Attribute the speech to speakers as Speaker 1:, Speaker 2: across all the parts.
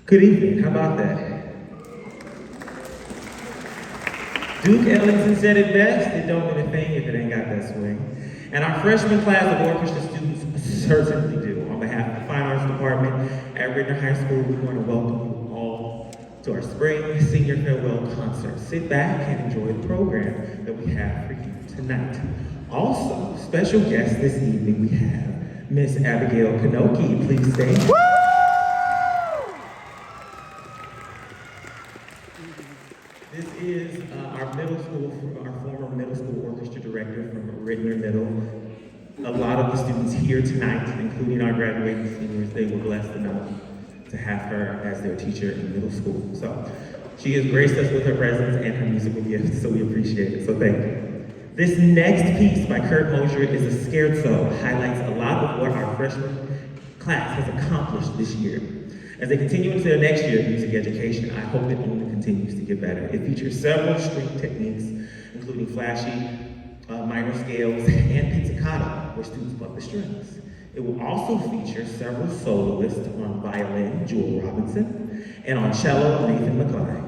Speaker 1: Good evening, how about that? Duke Ellington said it best, it don't mean a thing if it ain't got that swing. And our freshman class of orchestra students certainly do. On behalf of the Fine Arts Department at Rittner High School, we want to welcome you all to our spring senior farewell concert. Sit back and enjoy the program that we have for you tonight. Also, special guest this evening, we have Miss Abigail Kanoki. Please stay. This is our former middle school orchestra director from Rittner Middle. A lot of the students here tonight, including our graduating seniors, they were blessed enough to have her as their teacher in middle school. So she has graced us with her presence and her musical gifts, so we appreciate it, so thank you. This next piece by Kurt Mosier is a scherzo, highlights a lot of what our freshman class has accomplished this year. As they continue into their next year of music education, I hope it only continues to get better. It features several string techniques, including flashy, minor scales, and pizzicato, where students bump the strings. It will also feature several soloists on violin, Jewel Robinson, and on cello, Nathan McCline.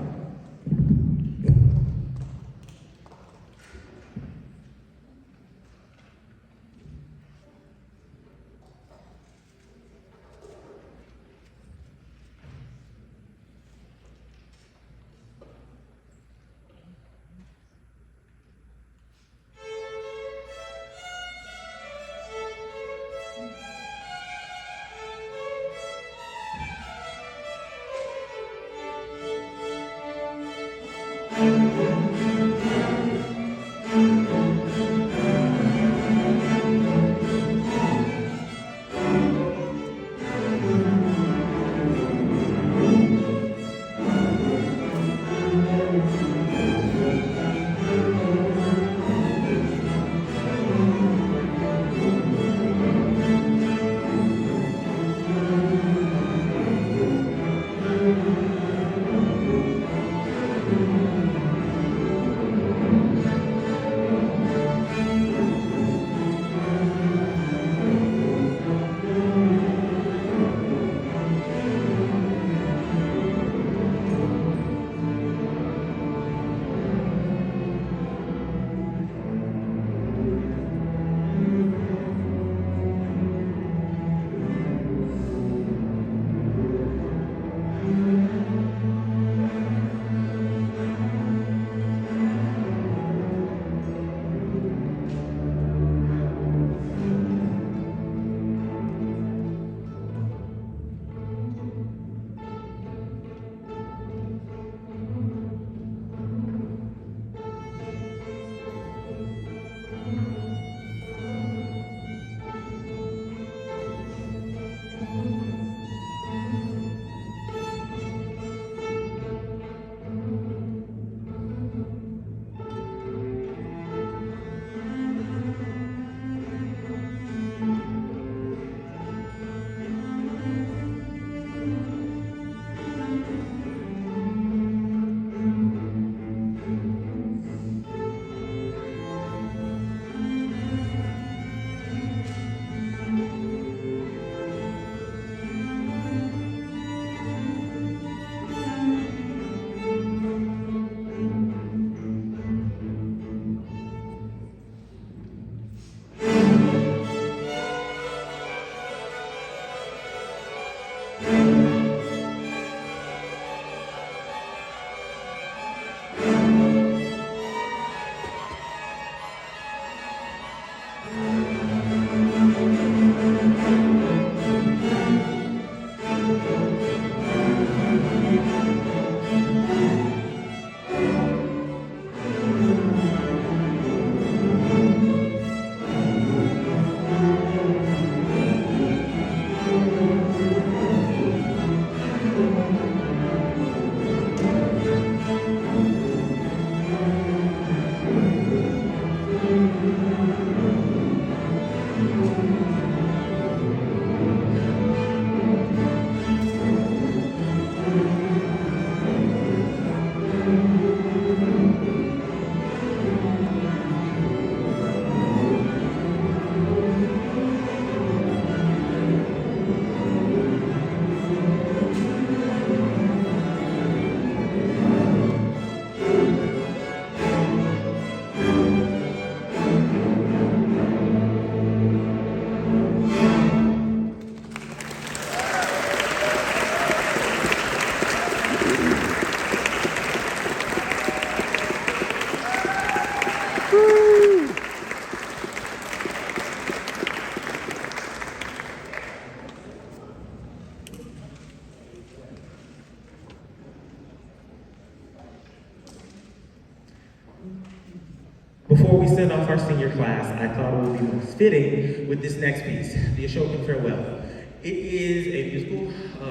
Speaker 1: we send off our senior class, I thought it would be most fitting with this next piece, the Ashokan Farewell. It is a musical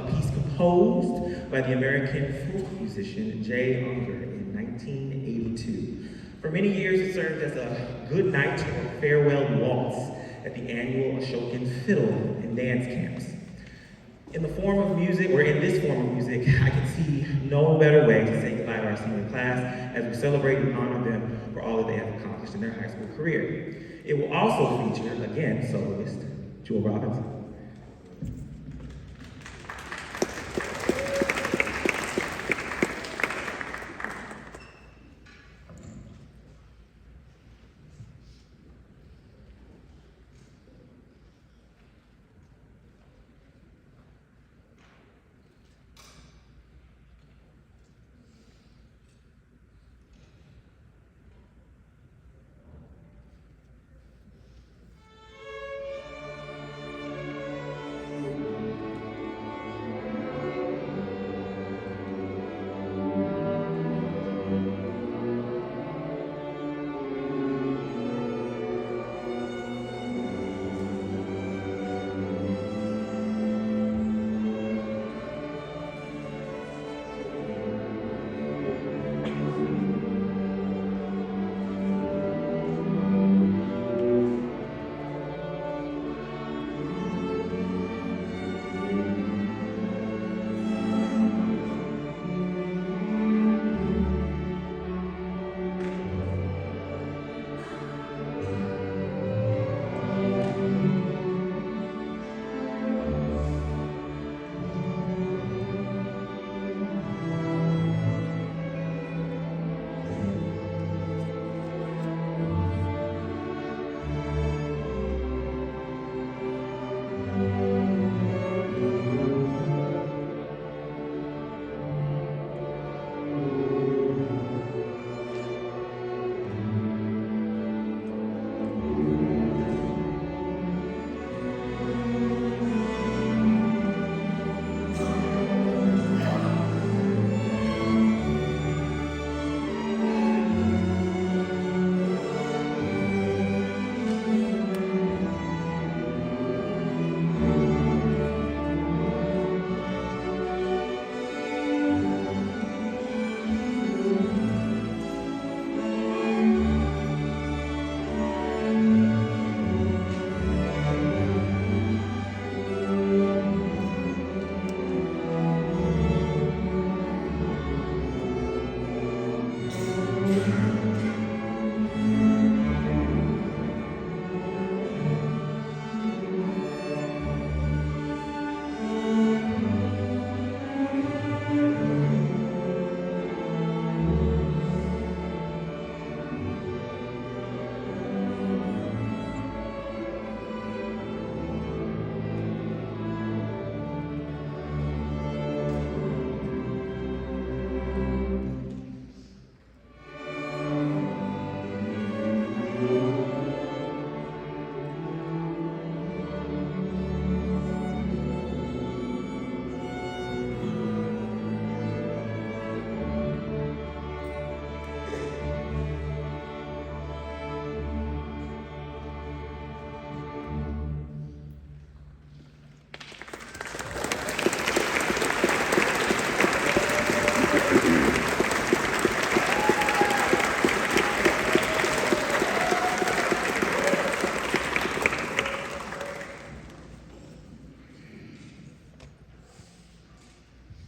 Speaker 1: piece composed by the American folk musician J. Unger in 1982. For many years, it served as a good night or farewell waltz at the annual Ashokan fiddle and dance camps. In the form of music, or in this form of music, I can see no better way to say goodbye to our senior class as we celebrate and honor them for all that they have accomplished in their high school career. It will also feature, again, soloist Jewel Robinson.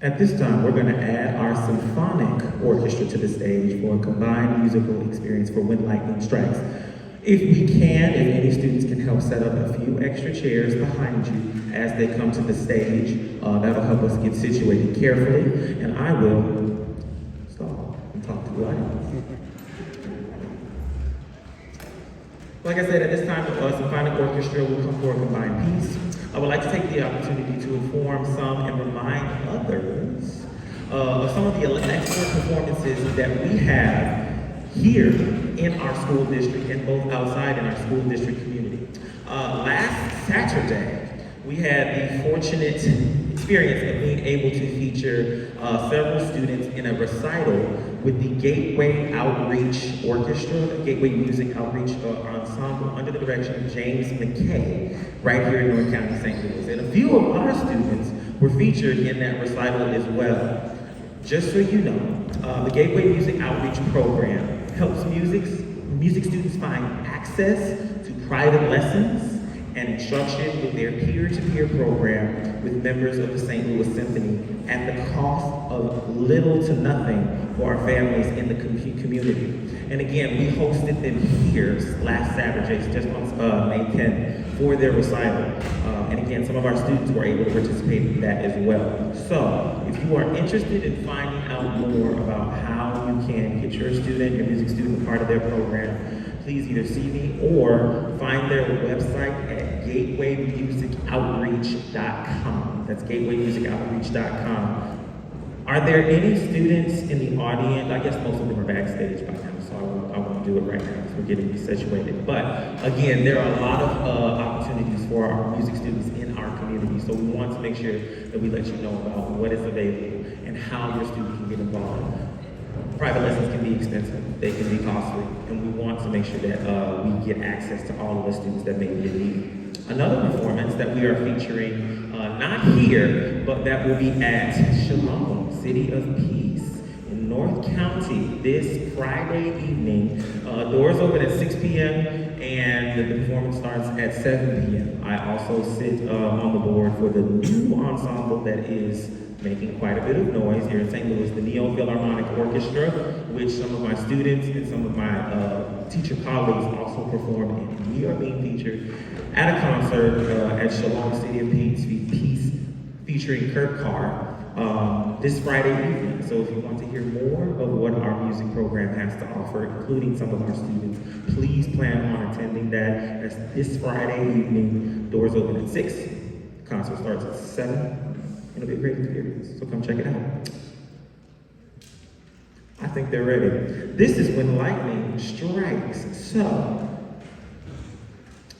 Speaker 1: At this time, we're going to add our symphonic orchestra to the stage for a combined musical experience for When Lightning Strikes. If we can, if any students can help set up a few extra chairs behind you as they come to the stage, that'll help us get situated carefully, and I will stall and talk to the audience. Like I said, at this time, the symphonic orchestra will come for a combined piece. I would like to take the opportunity to inform some and remind others of some of the excellent performances that we have here in our school district and both outside in our school district community. Last Saturday, we had the fortunate experience of being able to feature several students in a recital with the Gateway Outreach Orchestra, the Gateway Music Outreach Ensemble under the direction of James McKay, right here in North County, St. Louis. And a few of our students were featured in that recital as well. Just so you know, the Gateway Music Outreach Program helps music students find access to private lessons and instruction with their peer-to-peer program with members of the St. Louis Symphony at the cost of little to nothing for our families in the community. And again, we hosted them here last Saturday, just on May 10th, for their recital. And again, some of our students were able to participate in that as well. So, if you are interested in finding out more about how you can get your music student, part of their program, please either see me or find their website at gatewaymusicoutreach.com. That's gatewaymusicoutreach.com. Are there any students in the audience? I guess most of them are backstage by now, so I won't do it right now because we're getting situated. But again, there are a lot of opportunities for our music students in our community, so we want to make sure that we let you know about what is available and how your student can get involved. Private lessons can be expensive, they can be costly, and we want to make sure that we get access to all of the students that may be in need. Another performance that we are featuring, not here, but that will be at Shalom, City of Peace in North County this Friday evening. Doors open at 6 p.m. and the performance starts at 7 p.m. I also sit on the board for the new ensemble that is making quite a bit of noise here in St. Louis, the Neo Philharmonic Orchestra, which some of my students and some of my teacher colleagues also perform in. We are being featured at a concert at Shalom City of Peace featuring Kurt Carr this Friday evening. So if you want to hear more of what our music program has to offer, including some of our students, please plan on attending that. That's this Friday evening. Doors open at 6. Concert starts at 7. It'll be a great experience, so come check it out. I think they're ready. This is When Lightning Strikes. So,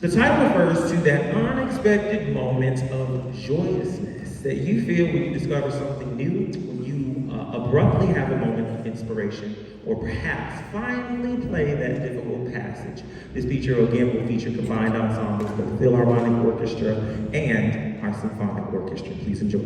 Speaker 1: the title refers to that unexpected moment of joyousness that you feel when you discover something new, when you abruptly have a moment of inspiration, or perhaps finally play that difficult passage. This feature again will feature combined ensembles, the Philharmonic Orchestra and our Symphonic Orchestra. Please enjoy.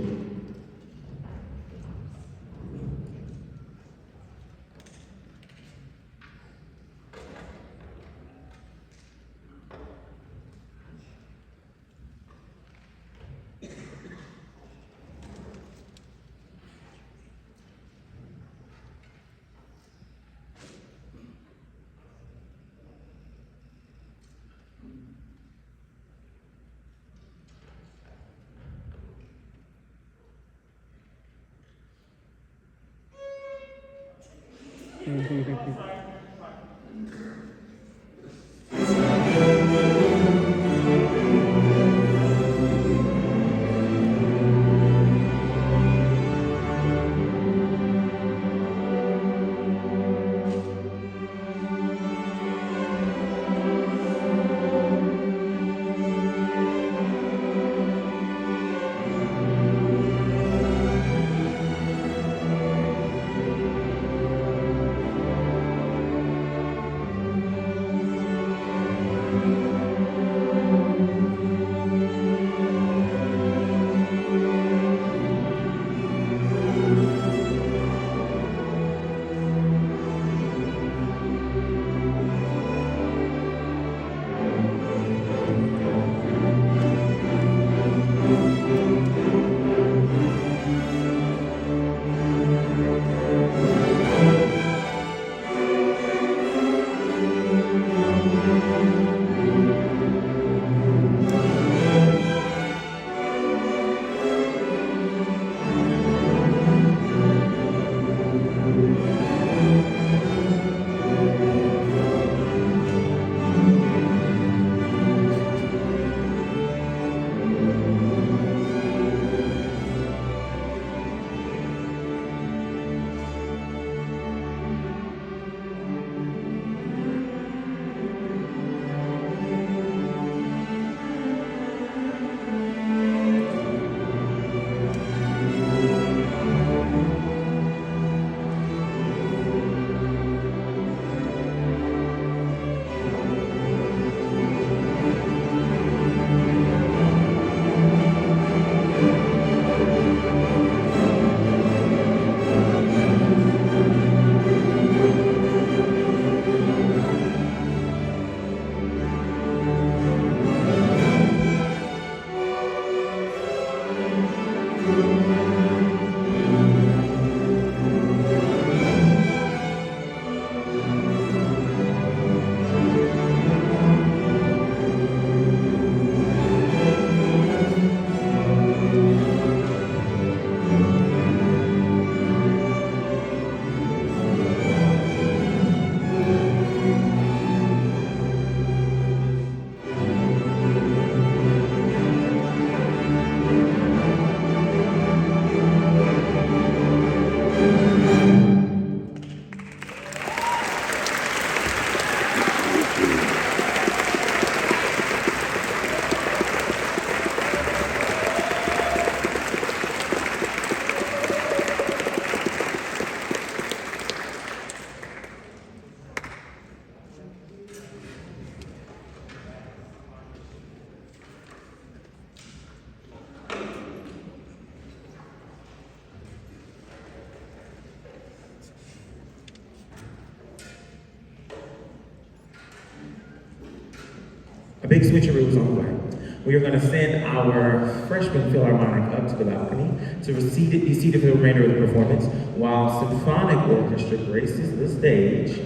Speaker 1: A big switcheroo is on the way. We are going to send our freshman Philharmonic up to the balcony to be seated for the remainder of the performance, while Symphonic Orchestra graces the stage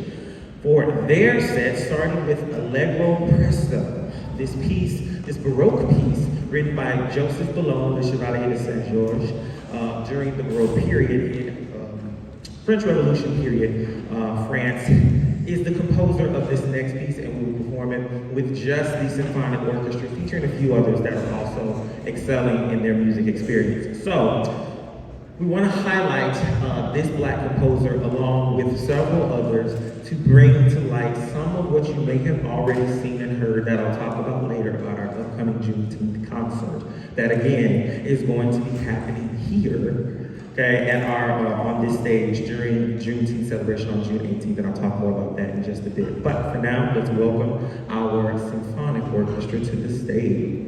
Speaker 1: for their set, starting with Allegro Presto. This Baroque piece, written by Joseph Boulogne, the Chevalier de Saint-Georges, during the Baroque period in French Revolution period, France, is the composer of this next piece, and we will perform it with just the Symphonic Orchestra, featuring a few others that are also excelling in their music experience. So, we want to highlight this Black composer along with several others to bring to light some of what you may have already seen and heard that I'll talk about later about our upcoming Juneteenth concert that again is going to be happening here, okay, at on this stage during Juneteenth celebration on June 18th, and I'll talk more about that in just a bit. But for now, let's welcome our Symphonic Orchestra to the stage.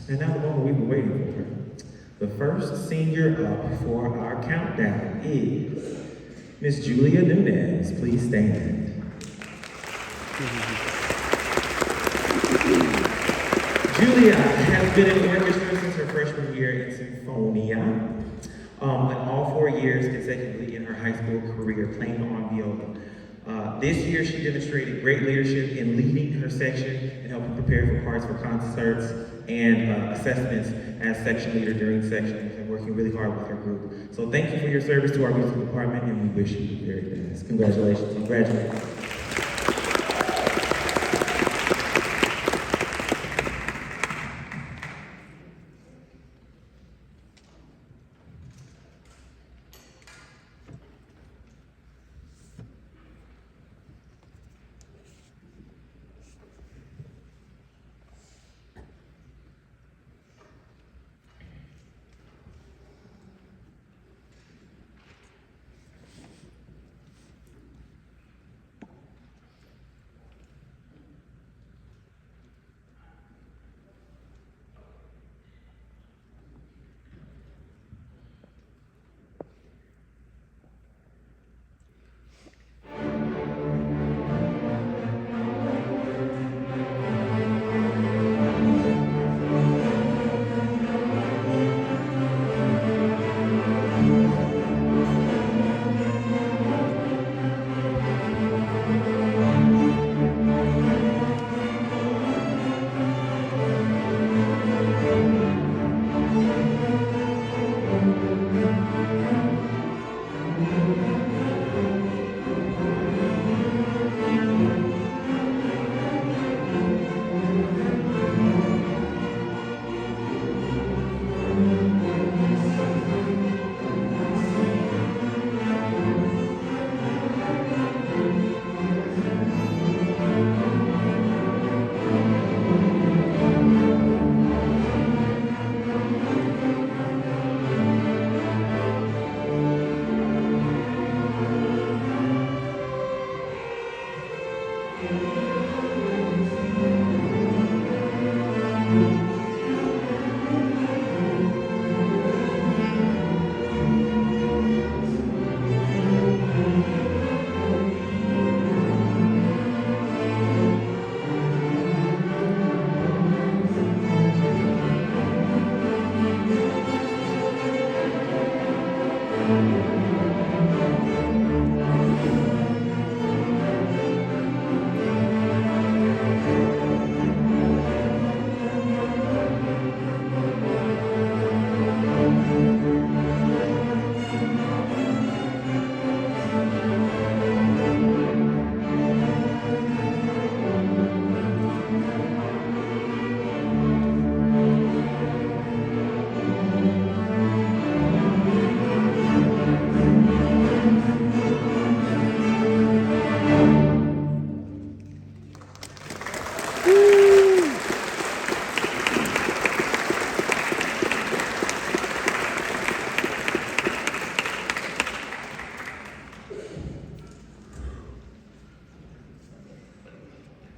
Speaker 1: And now the moment we've been waiting for. The first senior up for our countdown is Miss Julia Nunez. Please stand. Julia has been in orchestra since her freshman year in Sinfonia, and all 4 years consecutively in her high school career playing on viola. This year she demonstrated great leadership in leading her section and helping prepare for parts for concerts and assessments as section leader during sections and working really hard with her group. So thank you for your service to our music department, and we wish you the very best. Congratulations on graduating.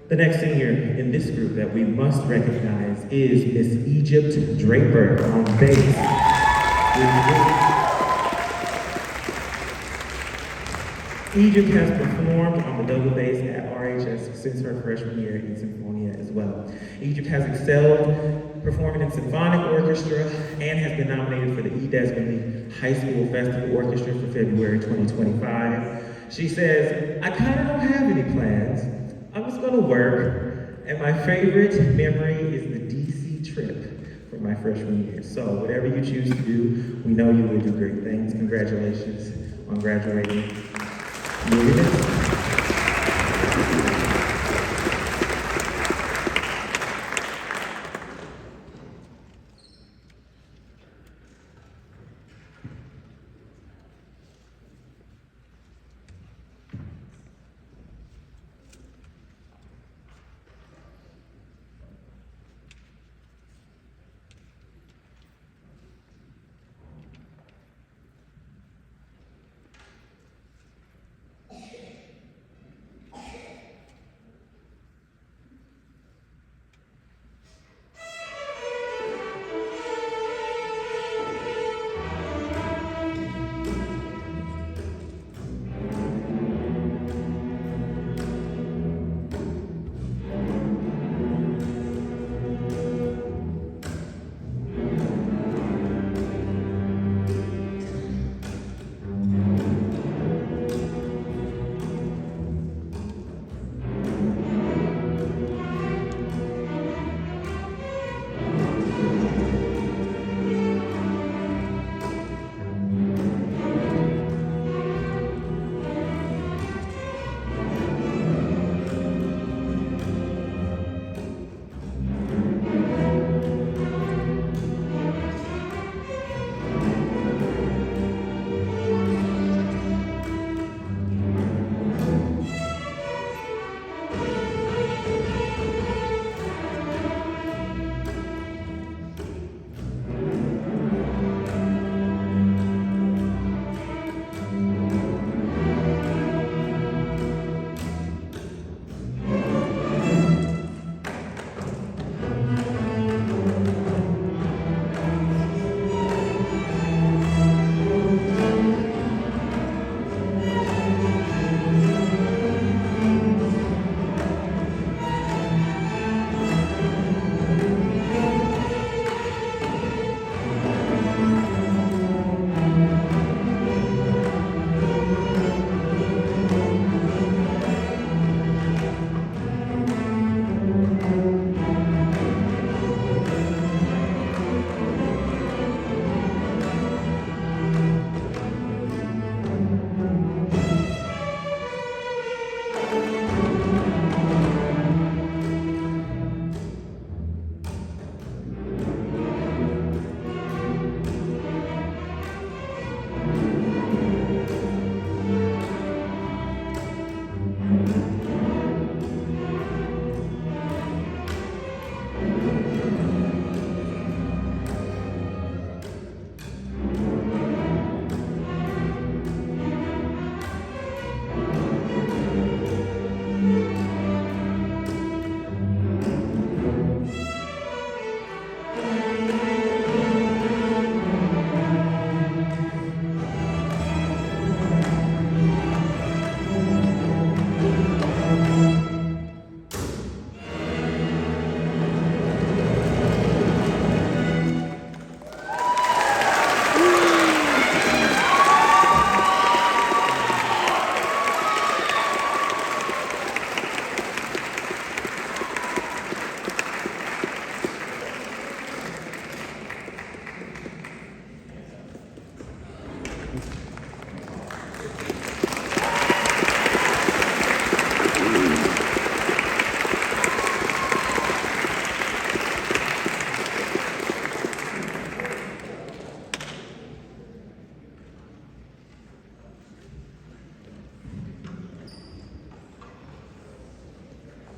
Speaker 1: The next senior in this group that we must recognize is Miss Egypt Draper on bass. Egypt has performed on the double bass at RHS since her freshman year in Sinfonia as well. Egypt has excelled performing in symphonic orchestra and has been nominated for the E. Desmond Lee High School Festival Orchestra for February 2025. She says, I kind of don't have any plans. I'm just gonna work, and my favorite memory is the DC trip for my freshman year. So whatever you choose to do, we know you will do great things. Congratulations on graduating.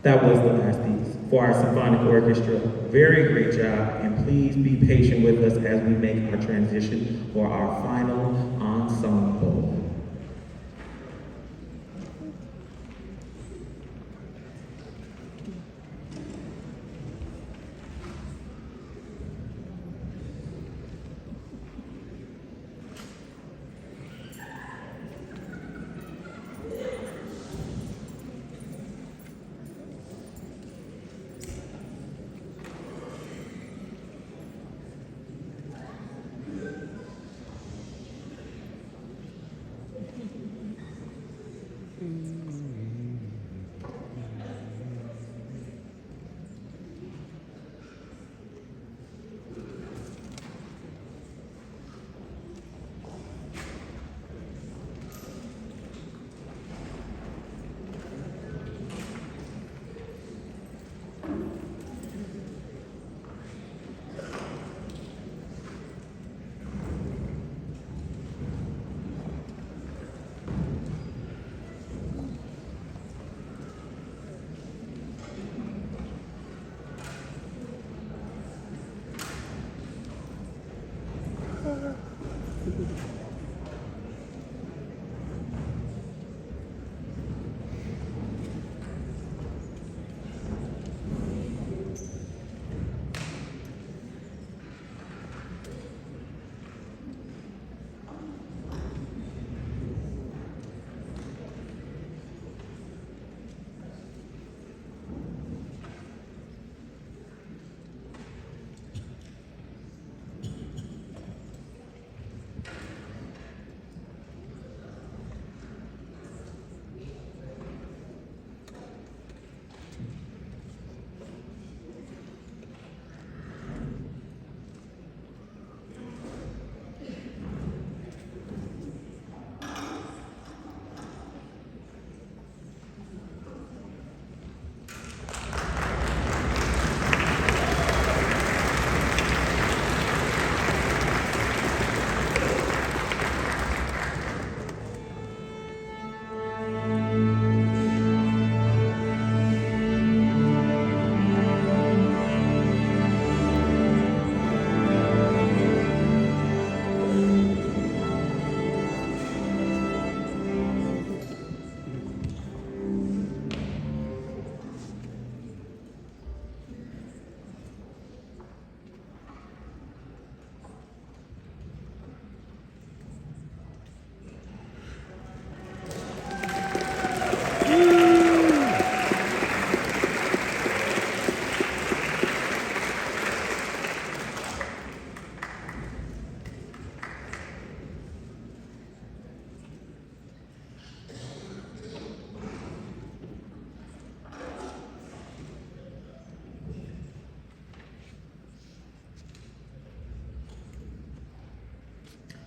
Speaker 1: That was the last piece for our symphonic orchestra. Very great job, and please be patient with us as we make our transition for our final ensemble.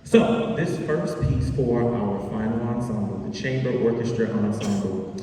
Speaker 1: So, this first piece for our final ensemble, the Chamber Orchestra Ensemble.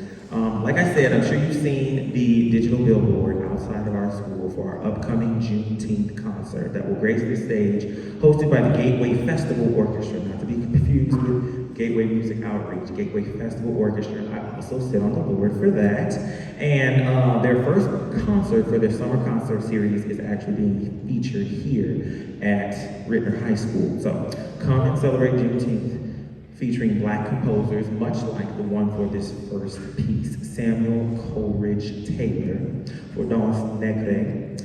Speaker 1: Like I said, I'm sure you've seen the digital billboard outside of our school for our upcoming Juneteenth concert that will grace the stage, hosted by the Gateway Festival Orchestra, not to be confused with Gateway Music Outreach, Gateway Festival Orchestra. I also sit on the board for that. And their first concert for their summer concert series is actually being featured here at Rittner High School. So come and celebrate Juneteenth, featuring Black composers, much like the one for this first piece, Samuel Coleridge Taylor for Danse Negre.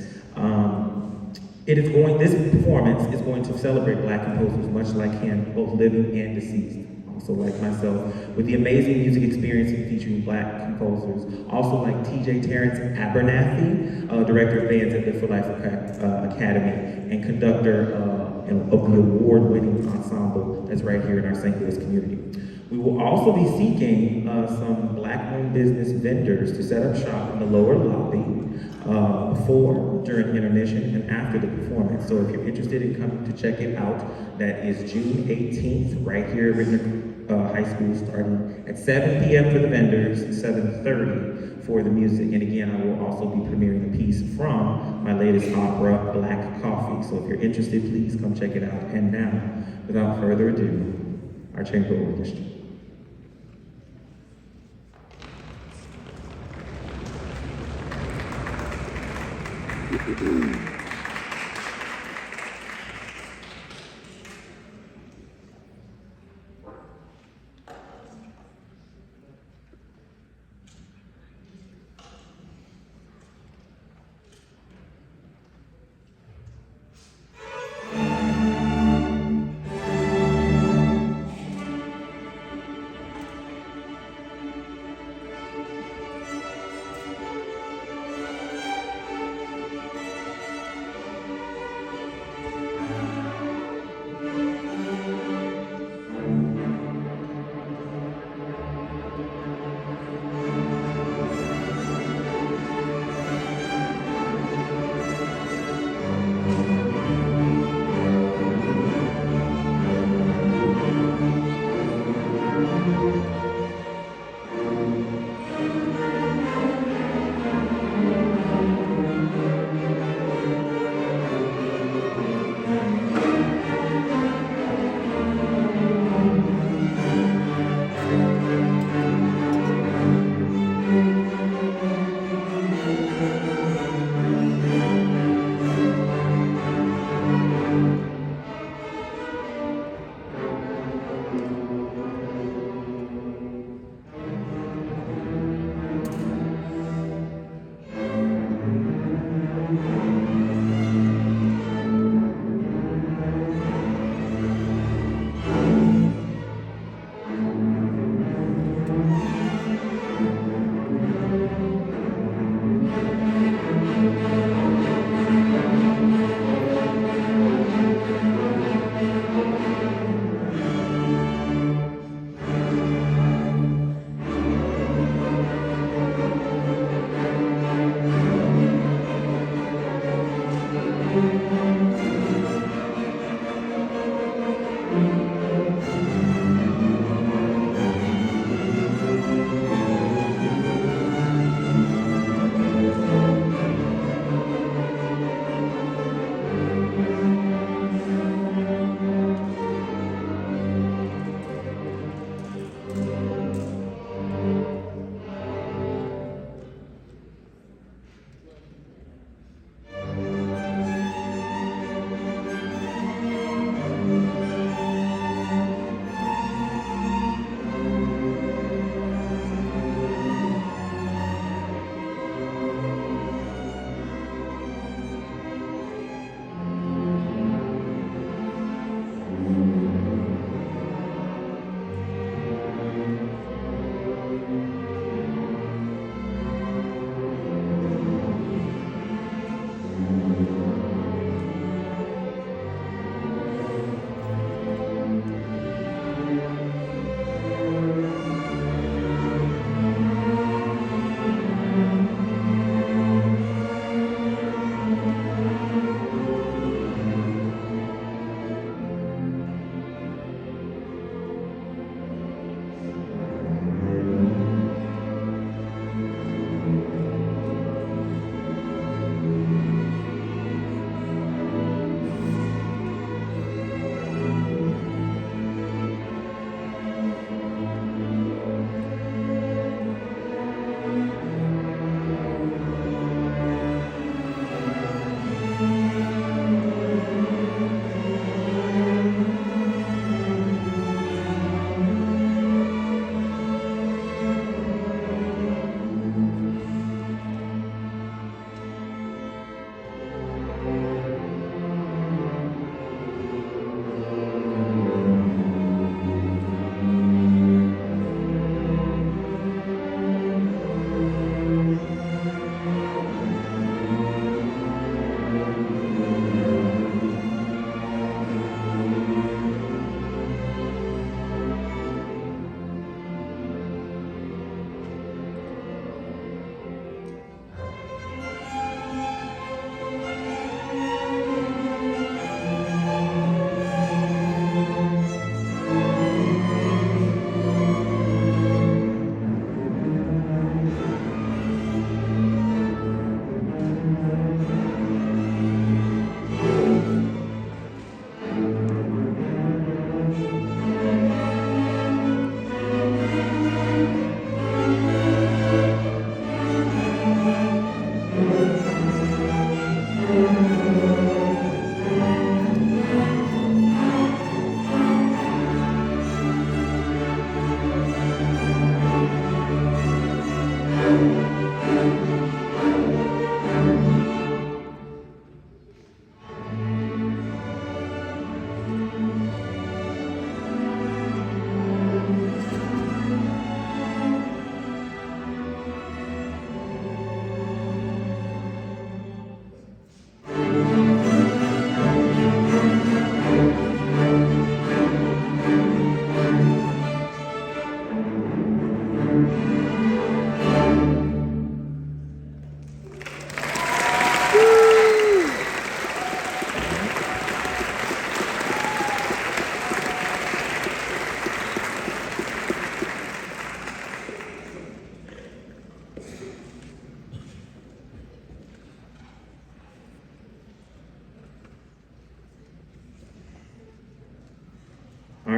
Speaker 1: This performance is going to celebrate Black composers, much like him, both living and deceased. Also like myself, with the amazing music experience featuring Black composers. Also like T.J. Terrence Abernathy, director of bands at the For Life Academy, and conductor of the award-winning ensemble that's right here in our St. Louis community. We will also be seeking some Black-owned business vendors to set up shop in the lower lobby before, during intermission, and after the performance. So if you're interested in coming to check it out, that is June 18th, right here at Rittner High School, starting at 7 p.m. for the vendors, 7:30 for the music. And again, I will also be premiering a piece from my latest opera, Black Coffee. So if you're interested, please come check it out. And now, without further ado, our chamber orchestra.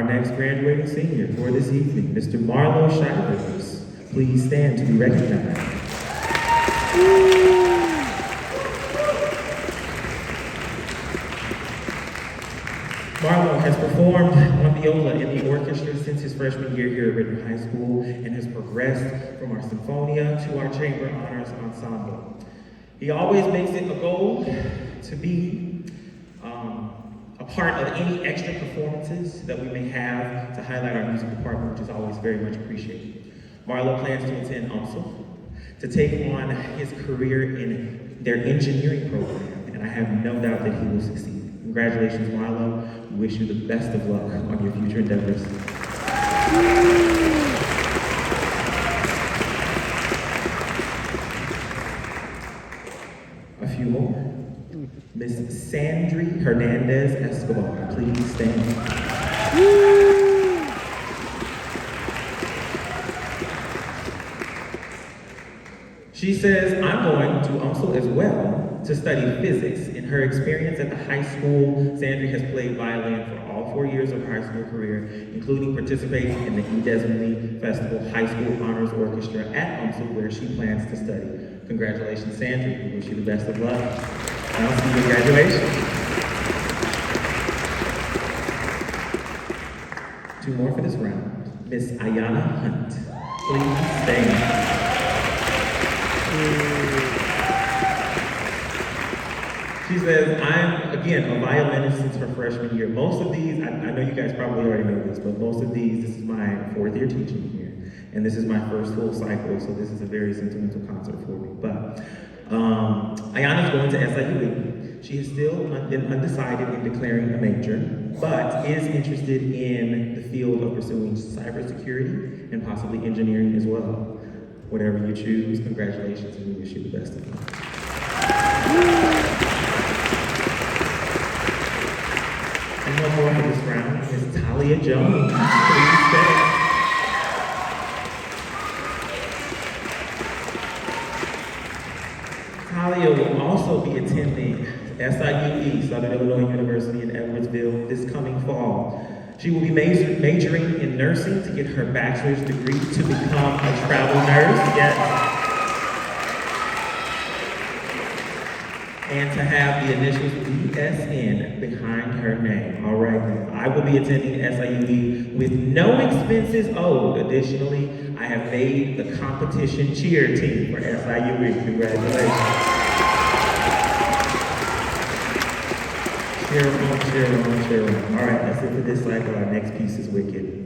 Speaker 1: next graduating senior for this evening, Mr. Marlo Shivers. Please stand to be recognized. Marlo has performed on viola in the orchestra since his freshman year here at Rittner High School and has progressed from our Symphonia to our Chamber Honors Ensemble. He always makes it a goal to be a part of any extra performances that we may have to highlight our music department, which is always very much appreciated. Marlo plans to attend UMSL to take on his career in their engineering program, and I have no doubt that he will succeed. Congratulations, Marlo. We wish you the best of luck on your future endeavors. A few more. Miss Sandri Hernandez Escobar, please stand. She says, I'm going to UMSL as well to study physics. In her experience at the high school, Sandri has played violin for all 4 years of her high school career, including participating in the E. Desmond Lee Festival High School Honors Orchestra at UMSL, where she plans to study. Congratulations, Sandri. We wish you the best of luck. I'll see you at graduation. 2 more for this round. Miss Ayana Hunt, please stand. She says, I'm, again, a violinist since her freshman year. Most of these, I know you guys probably already know this, but most of these, this is my 4th year teaching here. And this is my first full cycle, so this is a very sentimental concert for me. But Ayana's going to SIUE. She has still been undecided in declaring a major, but is interested in the field of pursuing cybersecurity and possibly engineering as well. Whatever you choose, congratulations, and we wish you the best of luck. And one more for this round is Talia Jones. Please stand. Talia will also be attending SIUE, Southern Illinois University in Edwardsville, this coming fall. She will be majoring in nursing to get her bachelor's degree to become a travel nurse, yes. And to have the initials BSN behind her name. All right, then. I will be attending SIUE with no expenses owed. Additionally, I have made the competition cheer team for SIUE. Congratulations. Cheer on, cheer on, cheer on. All right, that's it for this cycle. Our next piece is Wicked.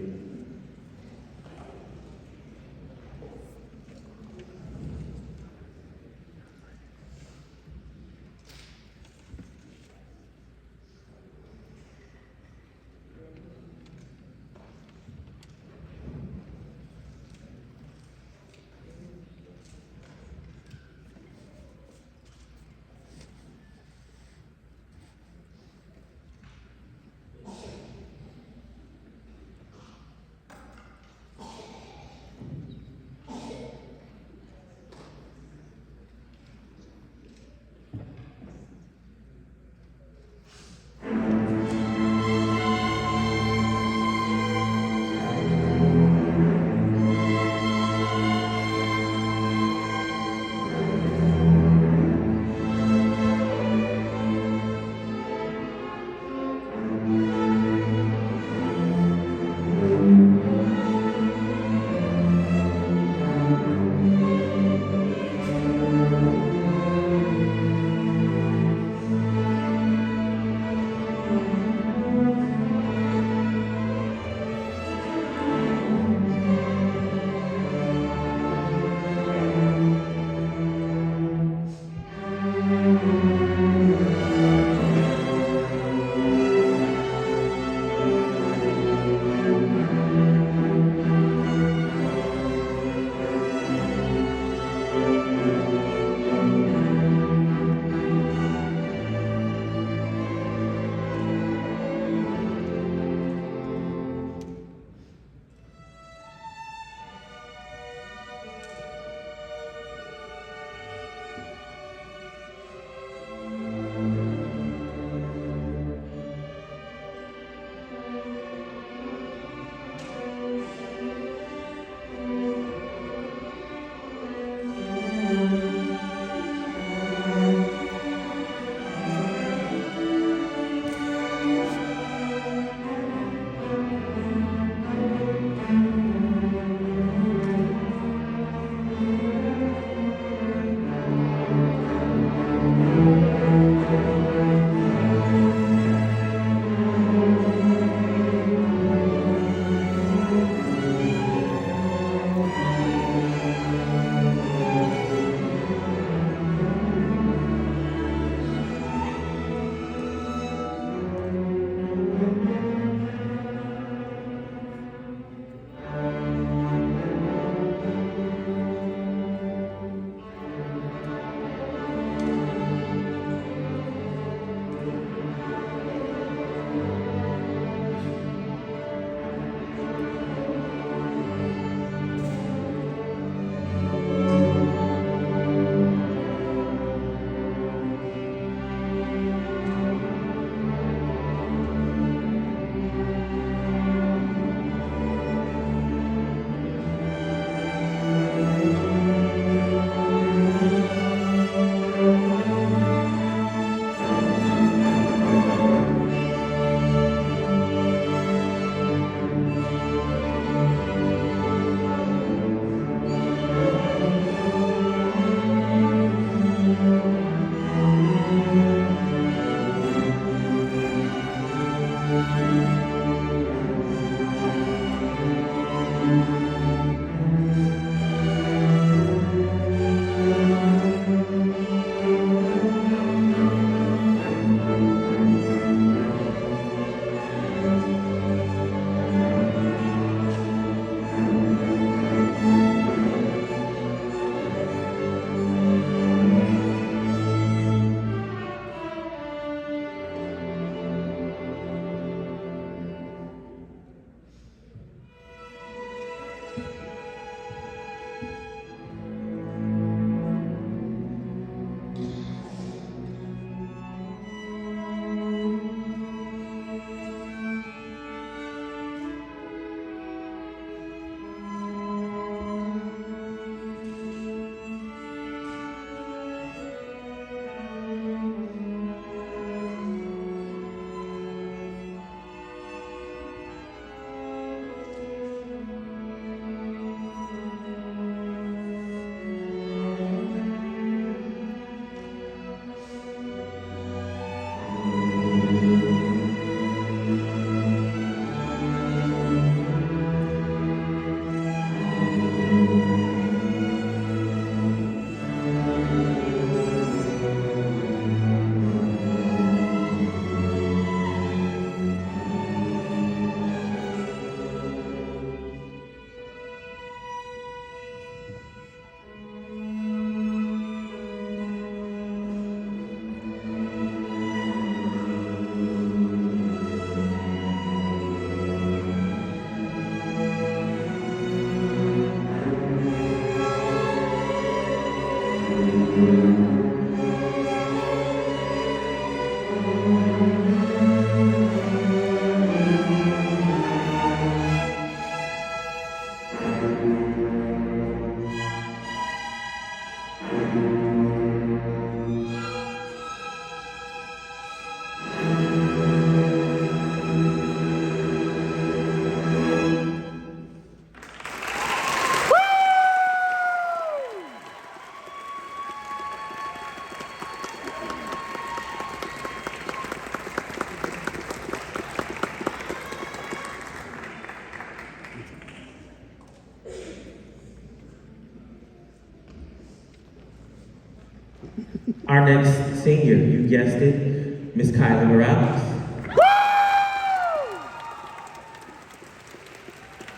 Speaker 1: Our next senior, you guessed it, Miss Kylie Morales.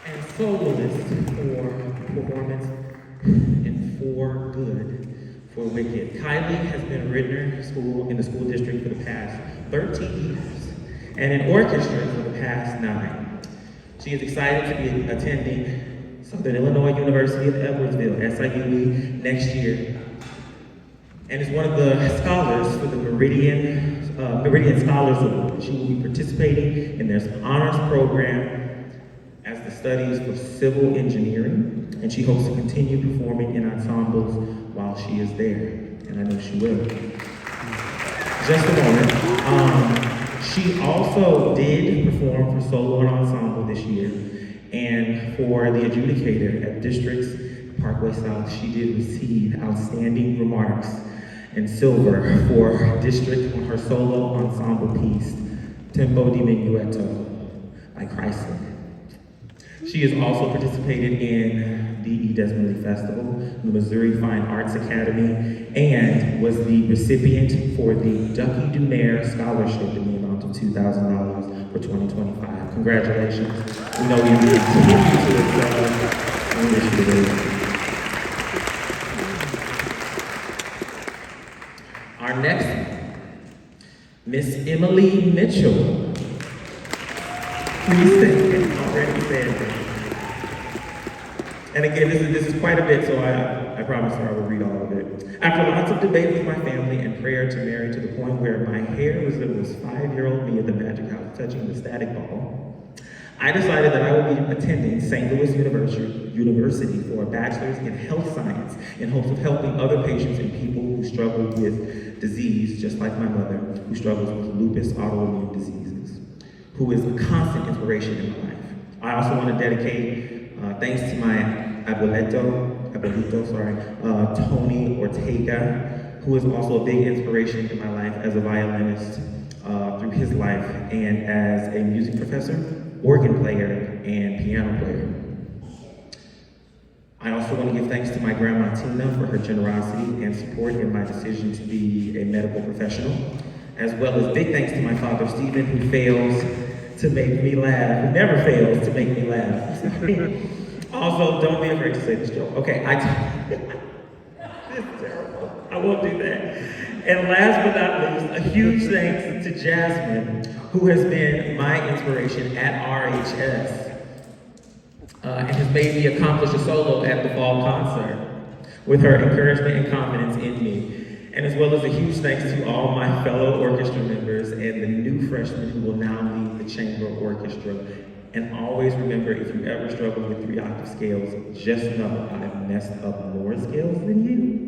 Speaker 1: And soloist for performance in For Good, For Wicked. Kylie has been a Rittner school in the school district for the past 13 years and in orchestra for the past 9. She is excited to be attending Southern Illinois University of Edwardsville, SIUE, next year, and is one of the scholars for the Meridian Scholars Award. She will be participating in their honors program as the studies for civil engineering, and she hopes to continue performing in ensembles while she is there, and I know she will. Just a moment. She also did perform for solo and ensemble this year, and for the adjudicator at Districts Parkway South, she did receive outstanding remarks and silver for district on her solo ensemble piece, Tempo di Minuetto by Chrysler. She has also participated in the E. Desmond Lee Festival, the Missouri Fine Arts Academy, and was the recipient for the Ducky Dunaire Scholarship in the amount of $2,000 for 2025. Congratulations. We know you will continue to excel. We wish you the best. Our next one, Miss Emily Mitchell. Please stand. Already standing. And again, this is quite a bit, so I promise her I will read all of it. After lots of debate with my family and prayer to Mary to the point where my hair resembles 5-year-old me at the Magic House touching the static ball, I decided that I would be attending St. Louis University for a bachelor's in health science in hopes of helping other patients and people who struggle with disease, just like my mother, who struggles with lupus autoimmune diseases, who is a constant inspiration in my life. I also want to dedicate thanks to my abuelito, Tony Ortega, who is also a big inspiration in my life as a violinist through his life and as a music professor, organ player, and piano player. I also want to give thanks to my grandma Tina for her generosity and support in my decision to be a medical professional, as well as big thanks to my father Stephen, who fails to make me laugh, who never fails to make me laugh. Also, don't be afraid to say this joke. Okay, this is terrible. I won't do that. And last but not least, a huge thanks to Jasmine, who has been my inspiration at RHS and has made me accomplish a solo at the fall concert with her encouragement and confidence in me. And as well as a huge thanks to all my fellow orchestra members and the new freshmen who will now lead the chamber orchestra. And always remember, if you ever struggle with 3-octave scales, just know I've messed up more scales than you.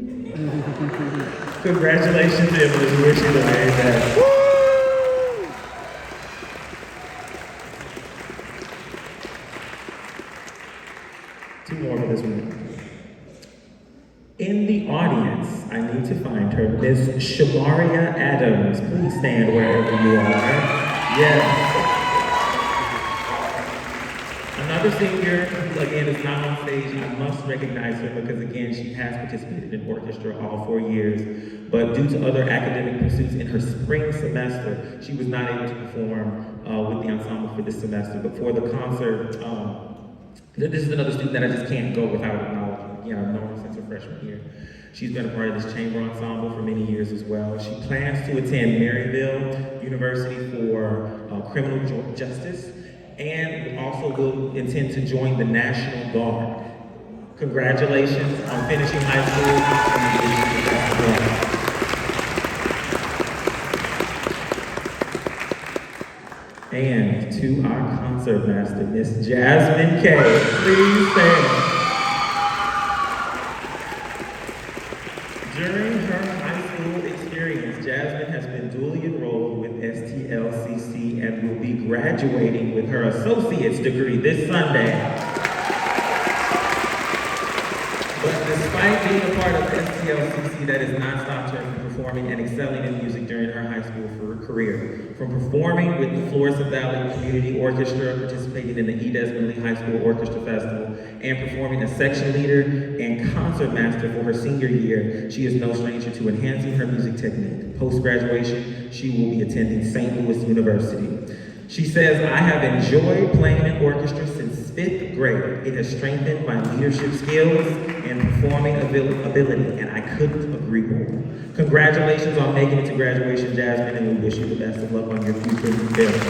Speaker 1: Congratulations, Emily. We wish you the very best. Two more for this one. In the audience, I need to find her, Miss Shamaria Adams. Please stand wherever you are. Yes. Another senior who, again, is not on stage. I must recognize her because, again, she has participated in orchestra all 4 years. But due to other academic pursuits in her spring semester, she was not able to perform with the ensemble for this semester. But for the concert, this is another student that I just can't go without acknowledging. Again, I've known her since her freshman year. She's been a part of this chamber ensemble for many years as well. She plans to attend Maryville University for criminal justice and also will intend to join the National Guard. Congratulations on finishing high school. to our concertmaster, Miss Jasmine K. Please stand. During her high school experience, Jasmine has been duly enrolled with STLCC and will be graduating with her associate's degree this Sunday. But despite being a part of STLCC, that has not stopped her from performing and excelling in music during her high school career. From performing with the Florissant Valley Community Orchestra, participating in the E. Desmond Lee High School Orchestra Festival, and performing as section leader and concertmaster for her senior year, she is no stranger to enhancing her music technique. Post-graduation, she will be attending St. Louis University. She says, "I have enjoyed playing in orchestra since 5th grade. It has strengthened my leadership skills and performing ability, and I couldn't agree more." Congratulations on making it to graduation, Jasmine, and we wish you the best of luck on your future endeavors.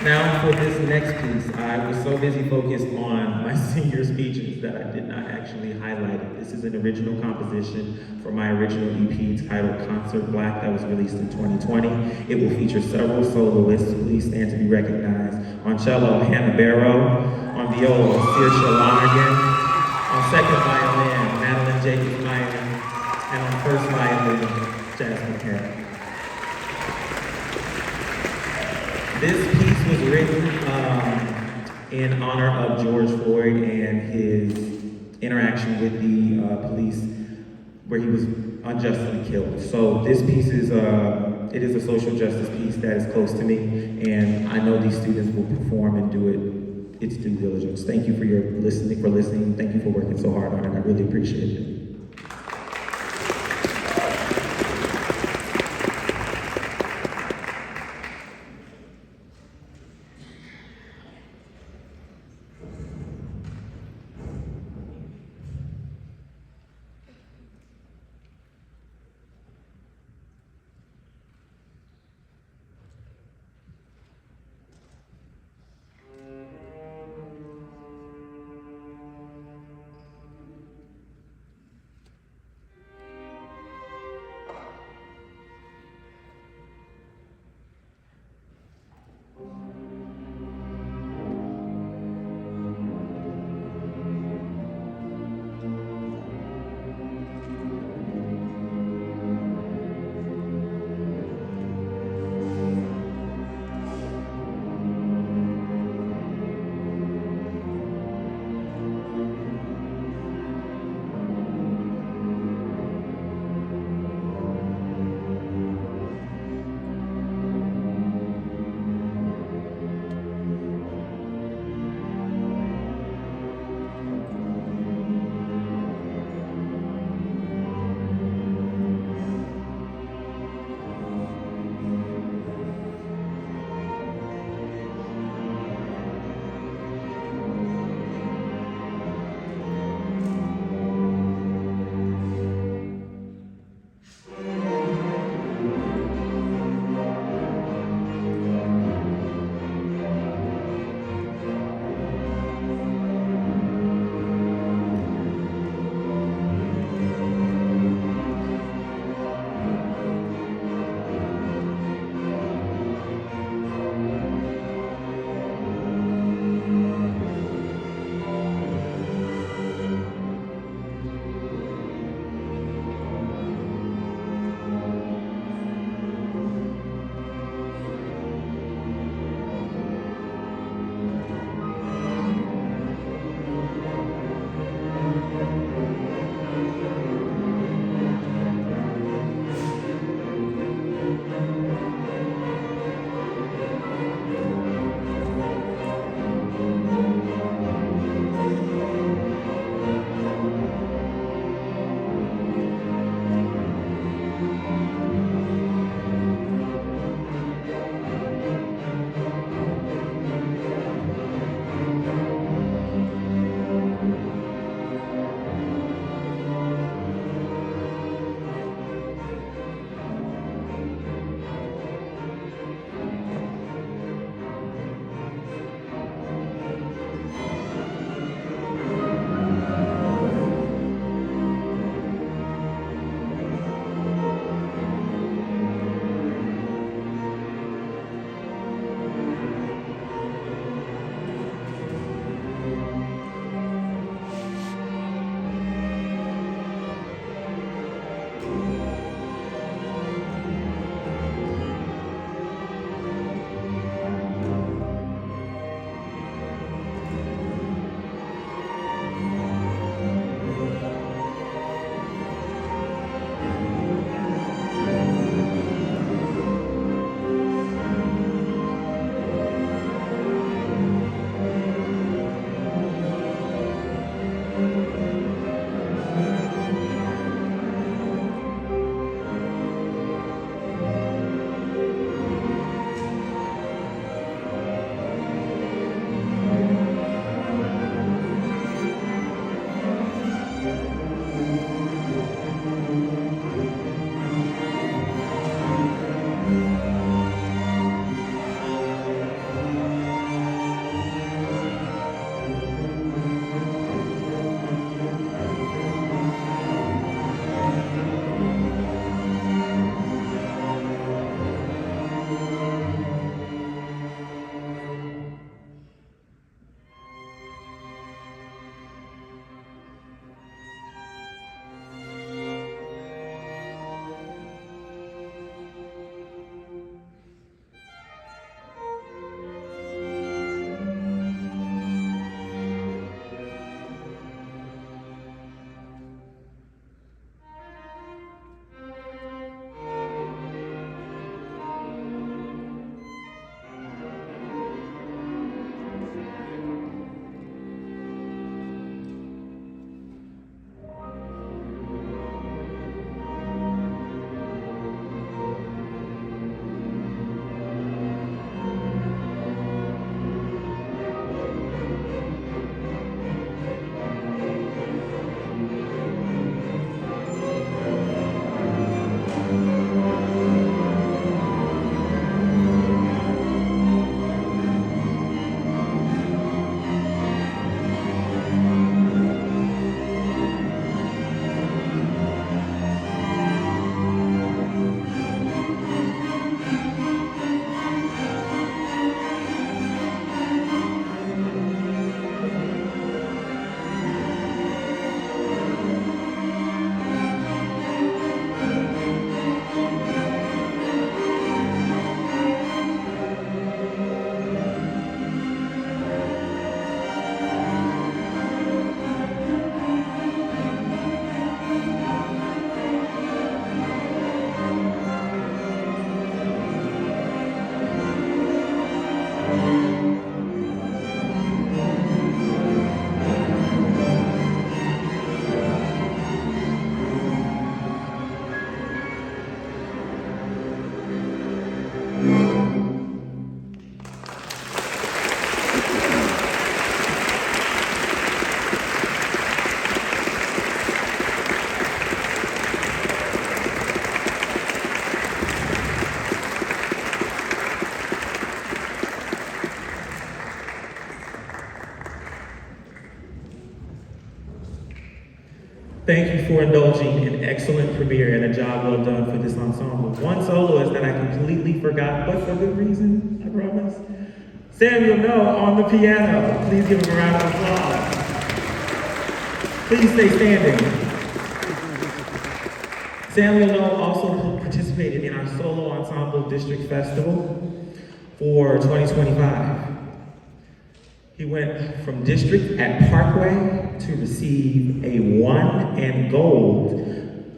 Speaker 1: Now for this next piece, I was so busy focused on my senior speeches that I did not actually highlight it. This is an original composition for my original EP titled Concert Black that was released in 2020. It will feature several soloists. Please stand to be recognized. On cello, Hannah Barrow. On viola, Saoirse Lonergan. On second violin, Madeline Jacobs Meyer. And on first violin, Jasmine Carey. This piece was written in honor of George Floyd and his interaction with the police where he was unjustly killed. So this piece is, it is a social justice piece that is close to me, and I know these students will perform and do it its due diligence. Thank you for listening. Thank you for working so hard on it. I really appreciate it. Thank you for indulging an excellent premiere and a job well done for this ensemble. One soloist that I completely forgot, but for good reason, I promise. Samuel No on the piano. Please give him a round of applause. Please stay standing. Samuel No also participated in our solo ensemble district festival for 2025. He went from district at Parkway to receive a 1 and gold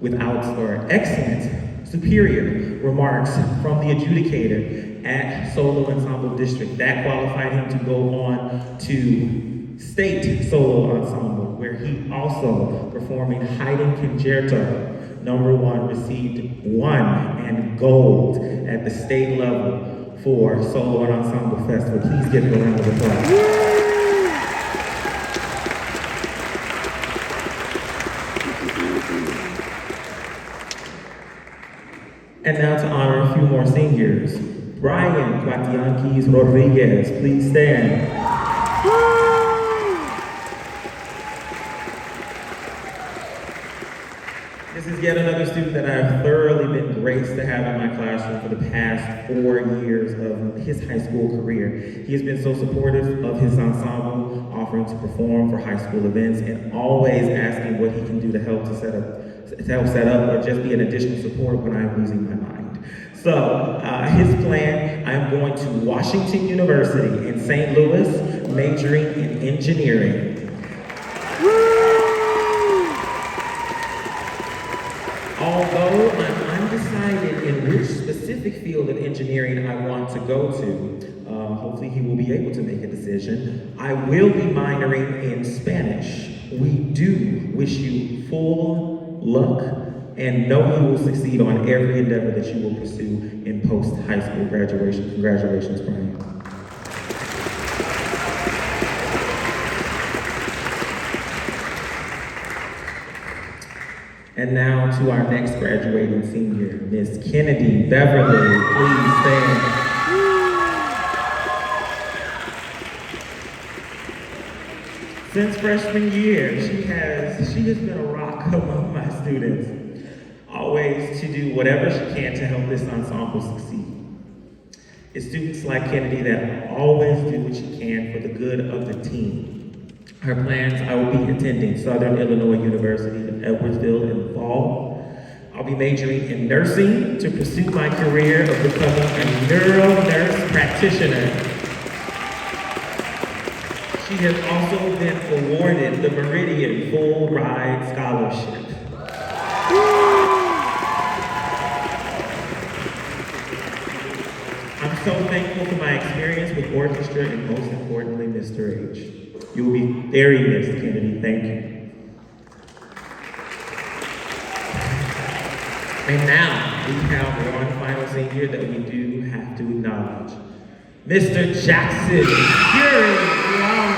Speaker 1: without for excellent, superior remarks from the adjudicator at solo ensemble district. That qualified him to go on to state solo ensemble, where he also performing Haydn Concerto #1, received 1 and gold at the state level for solo and ensemble festival. Please give him a round of applause. And now to honor a few more seniors. Brian Cuatianquis Rodriguez, please stand. This is yet another student that I've thoroughly been graced to have in my classroom for the past 4 years of his high school career. He has been so supportive of his ensemble, offering to perform for high school events, and always asking what he can do to help set up or just be an additional support when I'm losing my mind. So his plan, I'm going to Washington University in St. Louis, majoring in engineering. Although I'm undecided in which specific field of engineering I want to go to, hopefully he will be able to make a decision. I will be minoring in Spanish. we do wish you full luck and know you will succeed on every endeavor that you will pursue in post-high school graduation. Congratulations, Brian. And now to our next graduating senior, Miss Kennedy Beverly. Please stand. Since freshman year, she has been a rock among my students, always to do whatever she can to help this ensemble succeed. It's students like Kennedy that always do what she can for the good of the team. Her plans, I will be attending Southern Illinois University in Edwardsville in the fall. I'll be majoring in nursing to pursue my career of becoming a neuro nurse practitioner. She has also been awarded the Meridian Full Ride Scholarship. I'm so thankful for my experience with Orchestra and most importantly, Mr. H. You will be very missed, Kennedy. Thank you. And now, we have one final senior that we do have to acknowledge. Mr. Jackson Fury Long.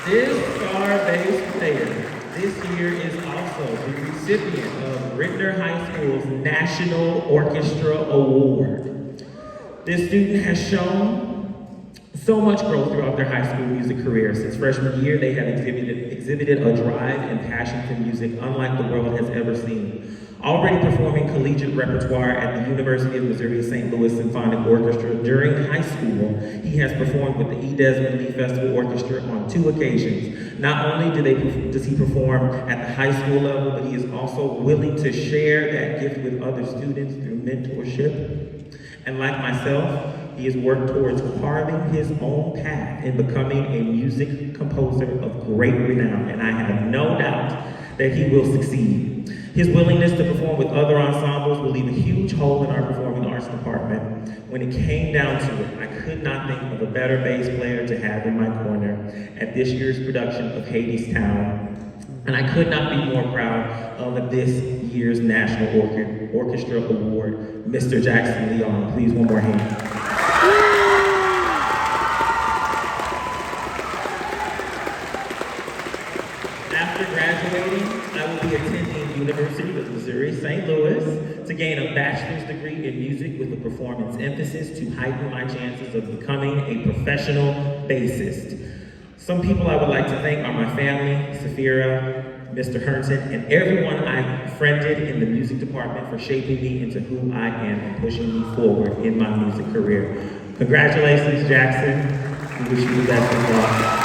Speaker 1: This star bass player this year is also the recipient of Rittner High School's National Orchestra Award. This student has shown so much growth throughout their high school music career. Since freshman year, they have exhibited a drive and passion for music unlike the world has ever seen. Already performing collegiate repertoire at the University of Missouri St. Louis Symphonic Orchestra during high school, he has performed with the E. Desmond Lee Festival Orchestra on 2 occasions. Not only does he perform at the high school level, but he is also willing to share that gift with other students through mentorship. And like myself, he has worked towards carving his own path in becoming a music composer of great renown, and I have no doubt that he will succeed. His willingness to perform with other ensembles will leave a huge hole in our performing arts department. When it came down to it, I could not think of a better bass player to have in my corner at this year's production of Hadestown. And I could not be more proud of this year's National Orchestra Award, Mr. Jackson Leon. Please, one more hand. After graduating, I will be attending University of Missouri St. Louis to gain a bachelor's degree in music with a performance emphasis to heighten my chances of becoming a professional bassist. Some people I would like to thank are my family, Safira, Mr. Herndon, and everyone I befriended in the music department for shaping me into who I am and pushing me forward in my music career. Congratulations, Jackson. We wish you the best of luck.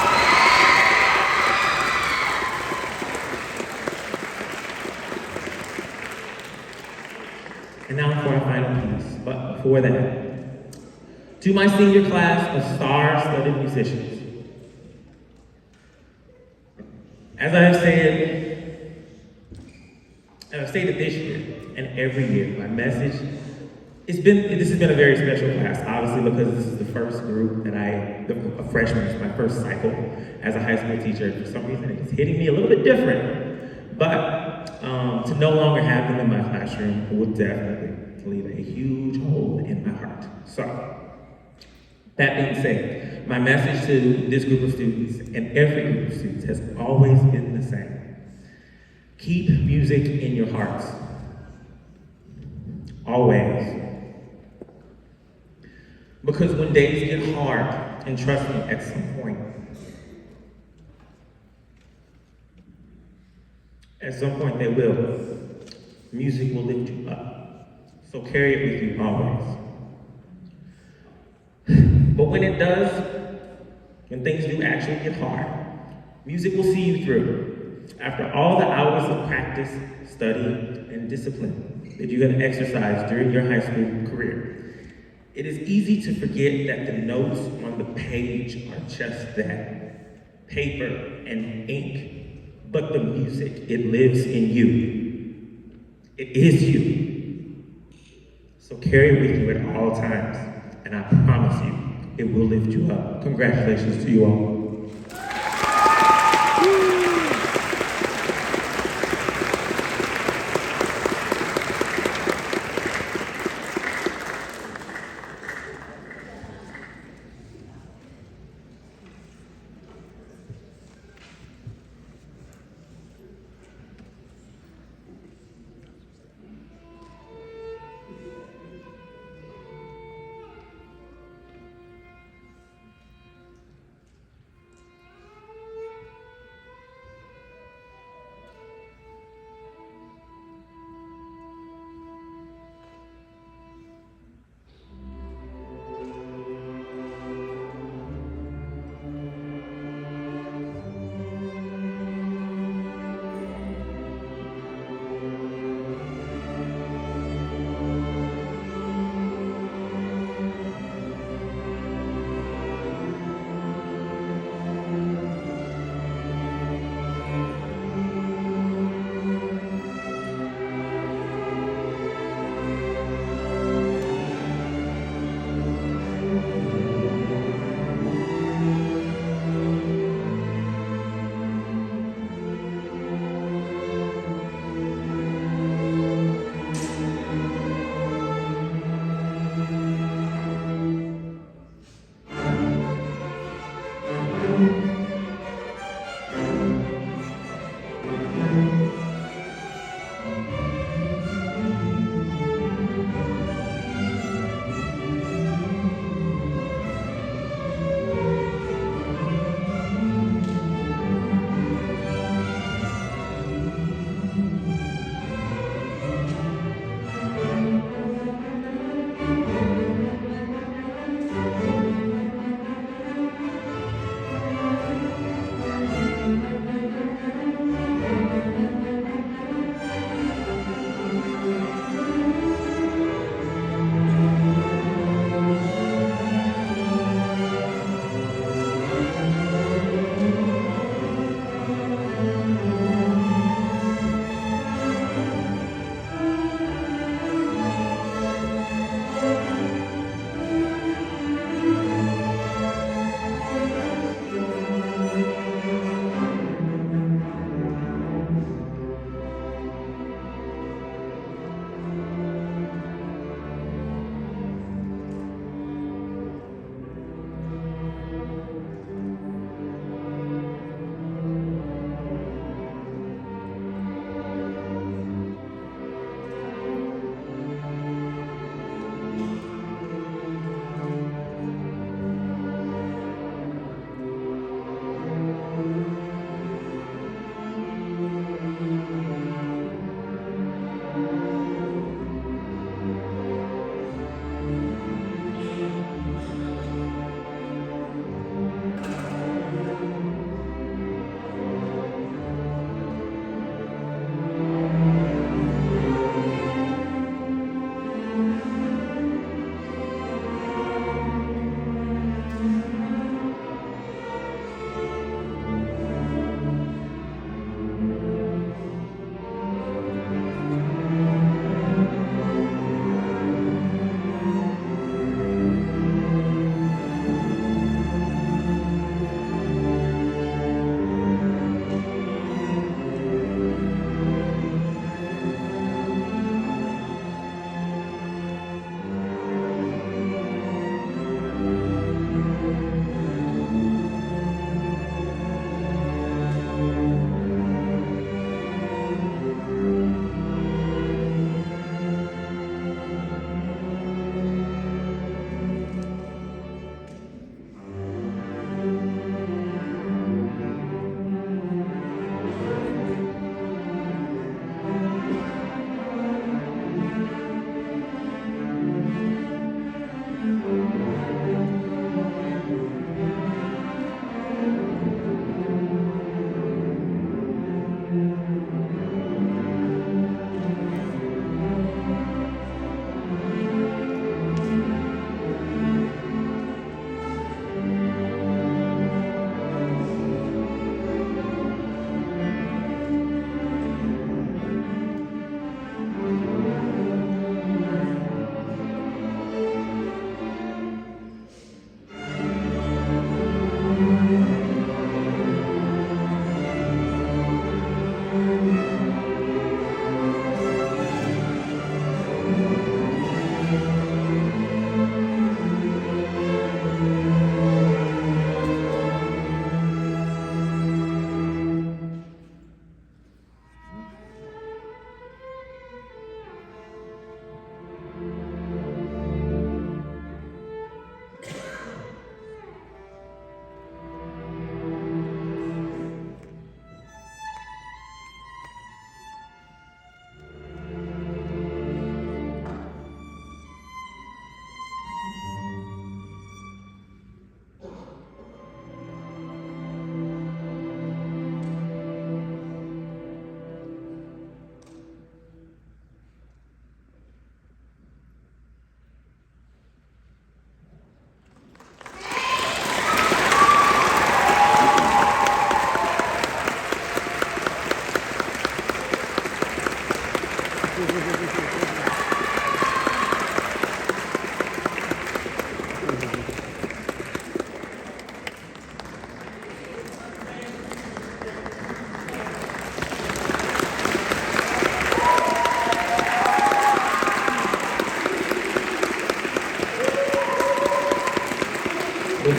Speaker 1: And now for our final piece, but before that, to my senior class of star-studded musicians. As I've stated this year and every year, my message, this has been a very special class, obviously because this is the first group that a freshman, it's my first cycle as a high school teacher. For some reason, it's hitting me a little bit different, but to no longer have them in my classroom will definitely leave a huge hole in my heart. So, that being said, my message to this group of students and every group of students has always been the same. Keep music in your hearts. Always. Because when days get hard, and trust me, at some point they will, music will lift you up. So carry it with you always. But when it does, when things do actually get hard, music will see you through. After all the hours of practice, study, and discipline that you have exercised during your high school career, it is easy to forget that the notes on the page are just that, paper and ink, but the music, it lives in you. It is you. So carry it with you at all times. And and I promise you, it will lift you up. Congratulations to you all.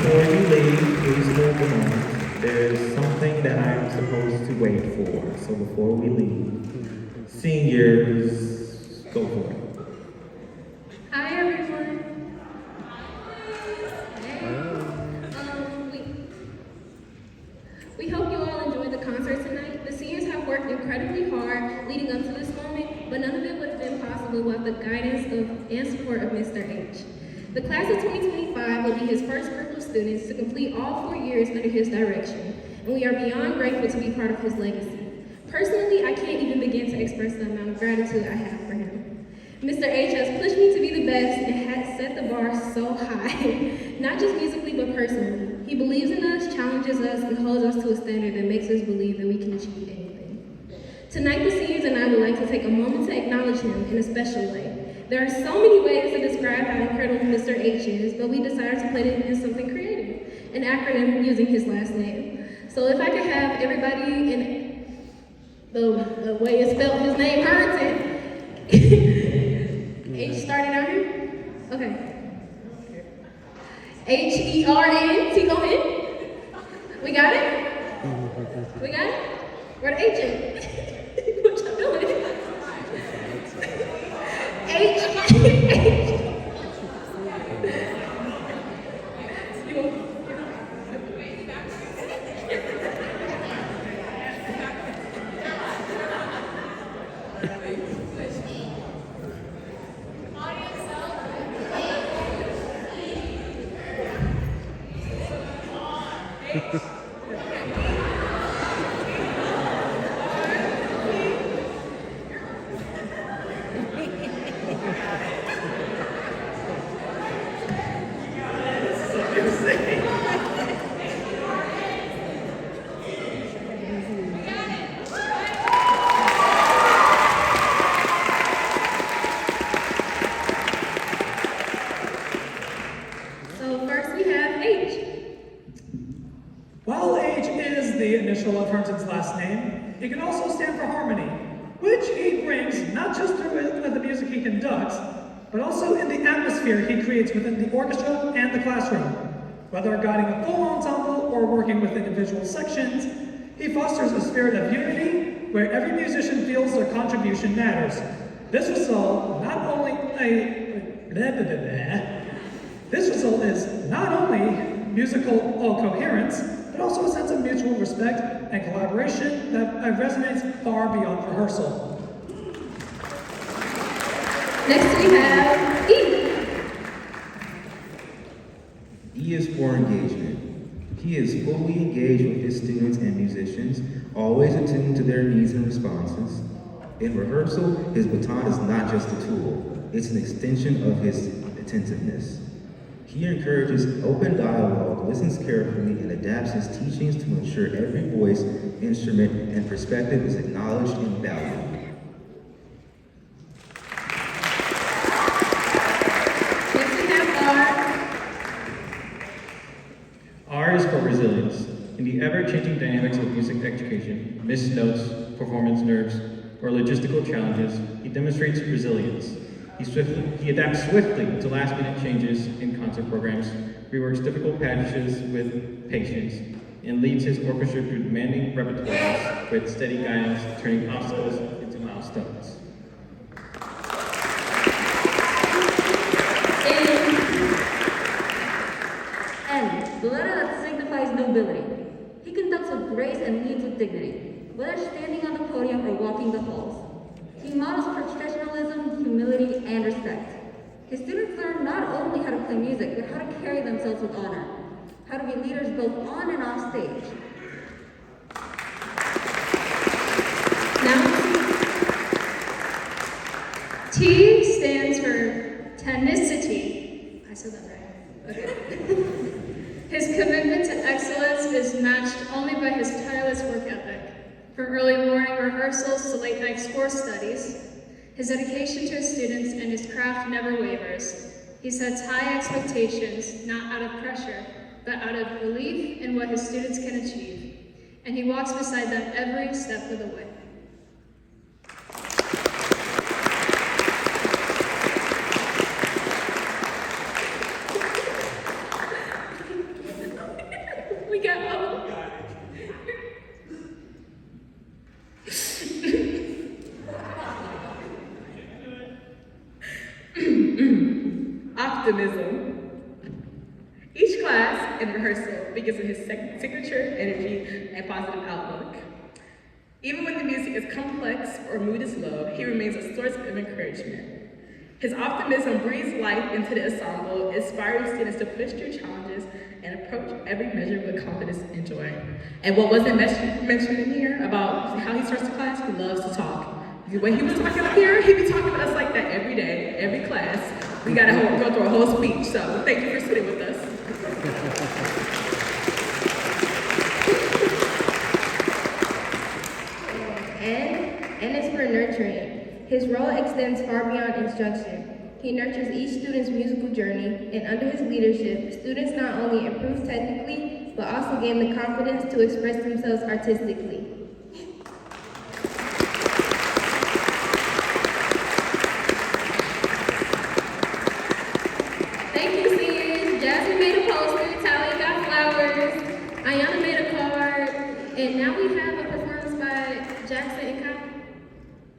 Speaker 1: before you leave, please hold the moment. There's something that I'm supposed to wait for. So before we leave, seniors, go for it.
Speaker 2: Hi everyone. Hey. We hope you all enjoyed the concert tonight. The seniors have worked incredibly hard leading up to this moment, but none of it would have been possible without the guidance and support of Mr. H. The class of 2025 will be his first group of students to complete all 4 years under his direction, and we are beyond grateful to be part of his legacy. Personally, I can't even begin to express the amount of gratitude I have for him. Mr. H has pushed me to be the best and has set the bar so high, not just musically but personally. He believes in us, challenges us, and holds us to a standard that makes us believe that we can achieve anything. Tonight, the seniors and I would like to take a moment to acknowledge him in a special way. There are so many ways to describe how incredible Mr. H is, but we decided to put it in something creative, an acronym using his last name. So if I could have everybody in the way it's spelled his name, Herton. H starting out here? Okay. HERNTON. We got it? We got it? Where the H at? What y'all doing? H. So first we have H.
Speaker 3: While H is the initial of Herndon's last name, it can also stand for harmony, which he brings not just through the music he conducts, but also in the atmosphere he creates within the orchestra and the classroom. Whether guiding a full ensemble or working with individual sections, he fosters a spirit of unity where every musician feels their contribution matters. This result is not only musical coherence, but also a sense of mutual respect and collaboration that resonates far beyond rehearsal.
Speaker 2: Next we have E.
Speaker 4: E is for engagement. He is fully engaged with his students and musicians, always attuned to their needs and responses. In rehearsal, his baton is not just a tool, it's an extension of his attentiveness. He encourages open dialogue, listens carefully, and adapts his teachings to ensure every voice, instrument, and perspective is acknowledged and valued.
Speaker 2: Next we have R.
Speaker 5: R is for resilience. In the ever-changing dynamics of music education, missed notes, performance nerves, or logistical challenges, he demonstrates resilience. He adapts swiftly to last-minute changes in concert programs, reworks difficult passages with patience, and leads his orchestra through demanding repertoires with steady guidance, turning obstacles into milestones.
Speaker 6: N, the letter that signifies nobility. He conducts with grace and leads with dignity, whether standing on the podium or walking the halls. He models professionalism, humility, and respect. His students learn not only how to play music, but how to carry themselves with honor, how to be leaders both on and off stage.
Speaker 2: Now, T stands for tenacity. I said that right. Okay. His commitment to excellence is matched only by his tireless work ethic. From early morning rehearsals to late night score studies, his dedication to his students and his craft never wavers. He sets high expectations, not out of pressure, but out of belief in what his students can achieve. And he walks beside them every step of the way.
Speaker 7: class and rehearsal because of his signature energy and positive outlook. Even when the music is complex or mood is low, he remains a source of encouragement. His optimism breathes life into the ensemble, inspiring students to push through challenges and approach every measure with confidence and joy. And what wasn't mentioned in here about how he starts the class, he loves to talk. When he was talking up here, he'd be talking to us like that every day, every class. We gotta go through a whole speech, so thank you for sitting with us.
Speaker 2: N is for nurturing. His role extends far beyond instruction. He nurtures each student's musical journey, and under his leadership, students not only improve technically, but also gain the confidence to express themselves artistically. Thank you, seniors. Jasmine made a poster, Tally got flowers, Ayana made a card, and now we have a performance by Jackson and Kyle.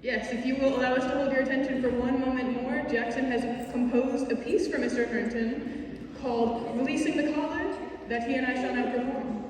Speaker 7: Yes, if you will allow us to hold your attention for one moment more, Jackson has composed a piece for Mr. Herrington called Releasing the Collar that he and I shall now perform.